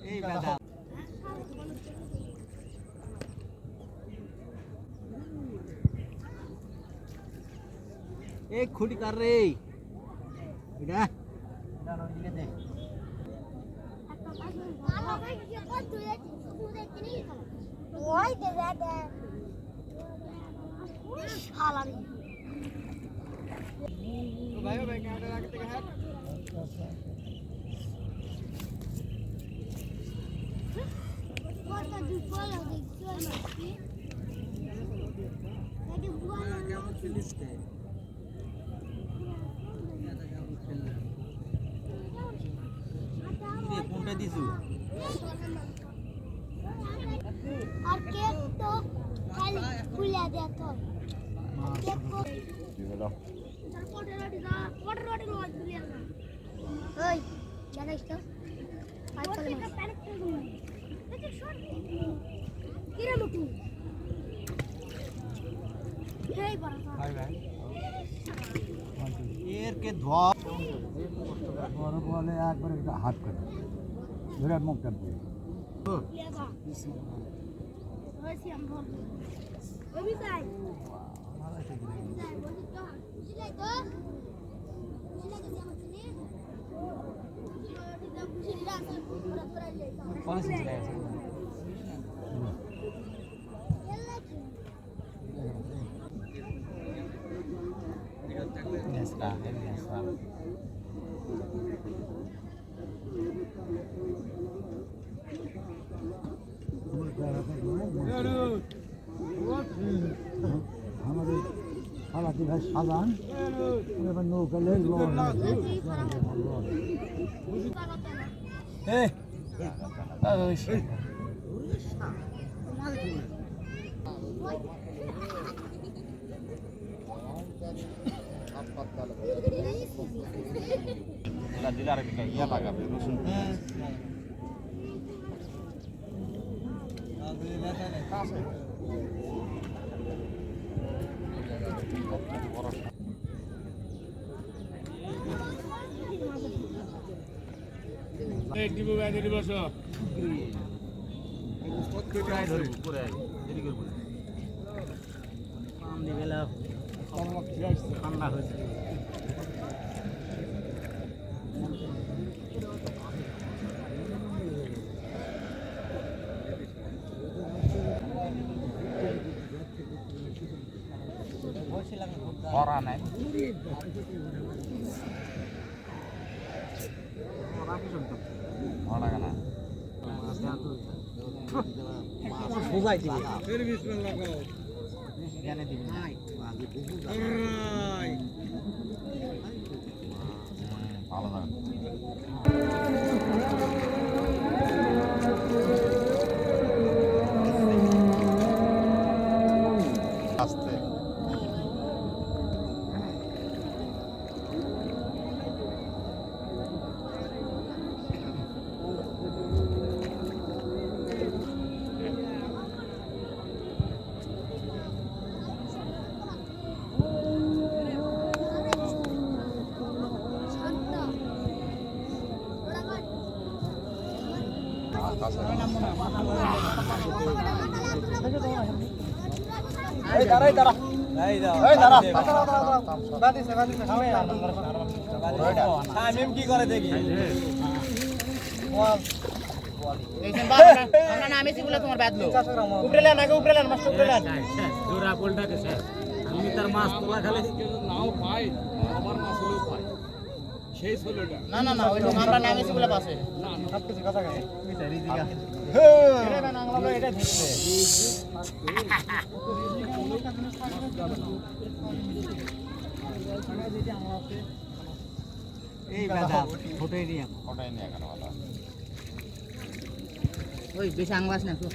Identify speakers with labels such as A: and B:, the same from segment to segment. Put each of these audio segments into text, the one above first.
A: এই দাদা এই খুঁটি কার রে এটা জানো দিকে দে
B: ওই দে দে শালারি
A: তো ভাই ভাই ক্যামেরা রাখতে থেকে হাত
B: কত দুপুর লাগে চল মাছি এই বুয়া
A: কেমন খেলিস তে এই কোনটা দিছু
B: আর কেক তো খালি খুলে দে তো কেক কো
C: দিবলো
B: পটের রোটি লয় খুলে না ওই জানিস তো আই কল মাছ প্যানিক করব দেখি শর্ট কিরে মুটু এই বড়
A: ভাই ভাই এর কে ধোয়া
C: বড় বলে একবার একটা হাত করে ধরে মুখটা দিয়ে
B: লেগা ওই সিয়াম ভর ওই বিকাই
A: কোন সিলে Nesta, nesta.
C: আমাদের খালাতি ভাই সাজান এবার নৌকা leg
A: Eh. Dilar kayak iya kagak berusun.
D: দিব বাইরে দিব সব
A: ট্রাই ধরব পুরো দেরি করব পাম দি বেলা ঠান্ডা হয়েছে করা নাই ভাড়া কেনা সোজাই দিবি
D: ফের বিসমিল্লাহ লাগাও
A: জ্ঞানে দিবি নাই
D: অলরাইট
C: ভালো না আস্তে
A: এই দাঁড়া এই দাঁড়া এই দাঁড়া বাদিছে খামে আমি কি করে দেখি
E: আমরা নামেছি বলে তোমার বাদলো উপরেলেন আগে উপরেলেন মাছ উপরেলেন
D: জোড়া পোলটা কেসে আমি তার মাছ তোলা খালি নাও পাই আমার মাছ হলেও পাই সেই ষোলোটা
E: না না না ওই আমরা নামেছি বলে পাশে
D: না
A: সব কিছু কথা কয় মিটারি দিগা
E: এটা বাংলা এটা ধরছে
A: এই বাদা ফটোই নিয়ে
C: ওটাই নিয়ে কেন ভালো
E: ওই বেশি আংলাস না তো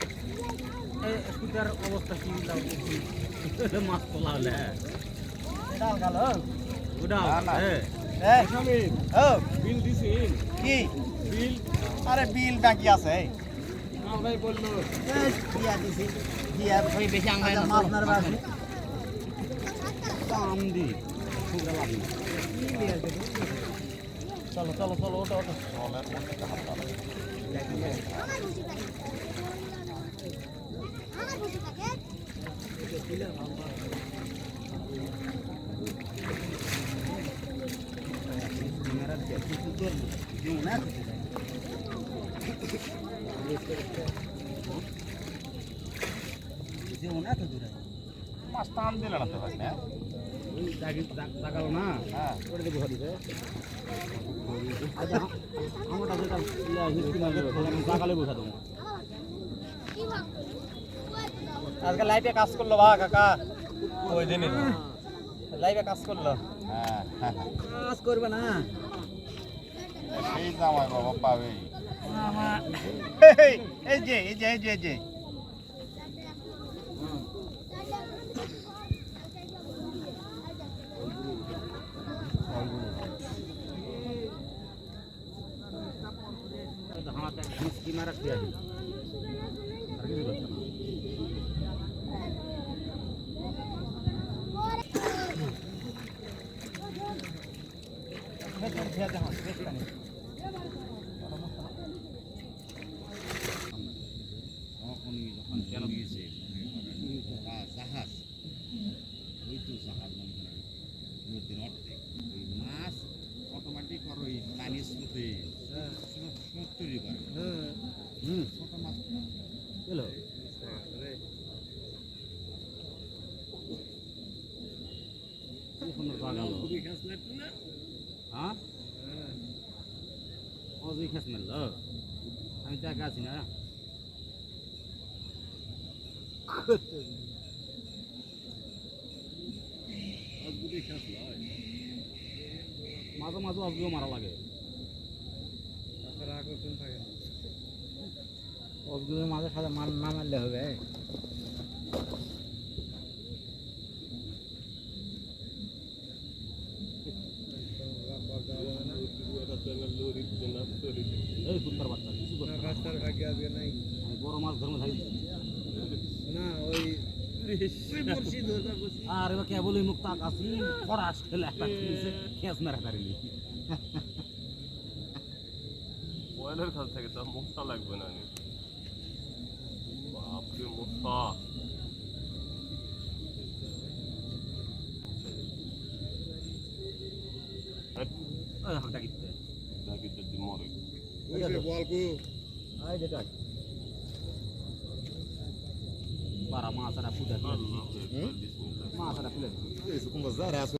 D: এই স্কুটার অবস্থা কি দাও মাছ তোলা হলে
A: ডাল গাল
D: উড়াও
A: এই
D: স্বামী
A: ও
D: বিল দিছিস
A: কি
D: বিল
A: আরে বিল বাকি আছে
D: আমরাই বললো
A: দিয়া দিছি দিয়া
E: ওই বেশি আংলাস না
A: মাছ মারবা
D: দাম দি সুগা লাগি
E: চলো চলো চলো ওটা ওটা
B: আমার বুঝি থাকে আমার বুঝি থাকে
A: ক্যামেরা দিয়ে কিছু তোর দিও না দিও না তো দূরে
E: মাছ টান দিলে না তো ভাই না
D: ওই জাগালো না
E: হ্যাঁ
D: করে দেবো হরিবে আচ্ছা আমরা যেটা হিস্ট্রি না জাগালে বসা দেবো
B: কি ভাগ
E: আজকে লাইভে কাজ করলো বা কাকা ওই দিনই লাইভে কাজ করলো
C: হ্যাঁ হ্যাঁ
A: কাজ করবে না
C: সেই জামাই বাবা পাবেই
E: এই যে এই যে এই যে এই যে
D: হাতে হিস্ট্রি মারা খেয়ে দিই আর কিছু করছে না তখনই যখন কেন গিয়েছে
A: জাহাজ ওই তো জাহাজ মনে করেন নদীর অর্ধেক ওই মাছ অটোমেটিক আর ওই পানির স্রোতে স্রোত তৈরি করে ছোট মাছ
D: এলো সুন্দর জাগালো হ্যাঁ অজুই খেস মেলল আমি তো একা আছি না মাঝে মাঝে অজগুলো মারা লাগে
A: অসগুলোর মাঝে সাথে মান না মারলে হবে
D: এই কুত্তার বাচ্চা কিছু করতে পারে না। আমি বড় মাছ ধর্ম থাকি আর এবার কেবলই মুক্ত আকাশি ফরাস খেলে একটা খেস মেরা কারিলি
F: বয়লের কাছ থেকে তো মুখটা লাগবে না বাপরে মুখটা
D: ডাকিতে
F: নাকি যদি মরে
D: পারা মাছ আর ফুটে
F: আল্লাহ বিসমিল্লাহ
D: মাছ আর ফুলে